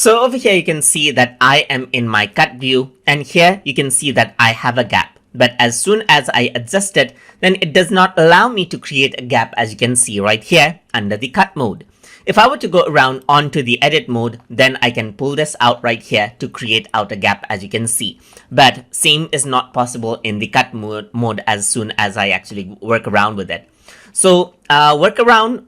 So over here you can see that I am in my cut view, and here you can see that I have a gap. But as soon as I adjust it, then it does not allow me to create a gap, as you can see right here under the cut mode. If I were to go around onto the edit mode, then I can pull this out right here to create out a gap, as you can see. But same is not possible in the cut mode as soon as I actually work around with it. So workaround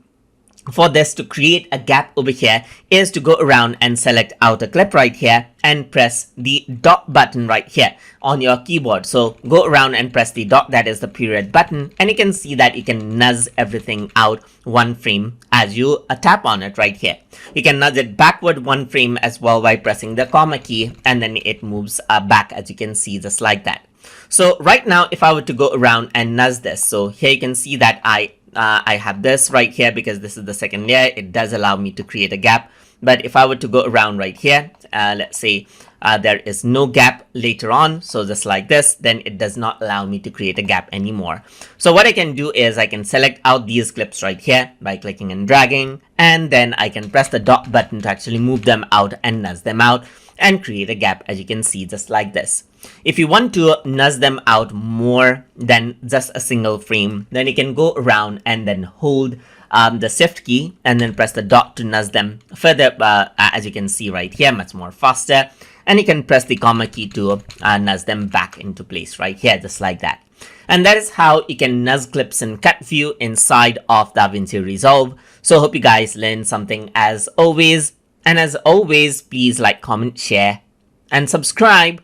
for this to create a gap over here is to go around and select out a clip right here and press the dot button right here on your keyboard. So go around and press the dot, that is the period button, and you can see that you can nudge everything out one frame as you tap on it right here. You can nudge it backward one frame as well by pressing the comma key, and then it moves back, as you can see, just like that. So right now if I were to go around and nudge this, so here you can see that I have this right here because this is the second layer. It does allow me to create a gap. But if I were to go around right here, let's say there is no gap later on, so just like this, then it does not allow me to create a gap anymore. So what I can do is I can select out these clips right here by clicking and dragging, and then I can press the dot button to actually move them out and nudge them out and create a gap, as you can see, just like this. If you want to nudge them out more than just a single frame, then you can go around and then hold the shift key and then press the dot to nudge them further, as you can see right here, much more faster. And you can press the comma key to nudge them back into place right here, just like that. And that is how you can nudge clips in cut view inside of Davinci Resolve. So hope you guys learned something as always. And as always, please like, comment, share, and subscribe.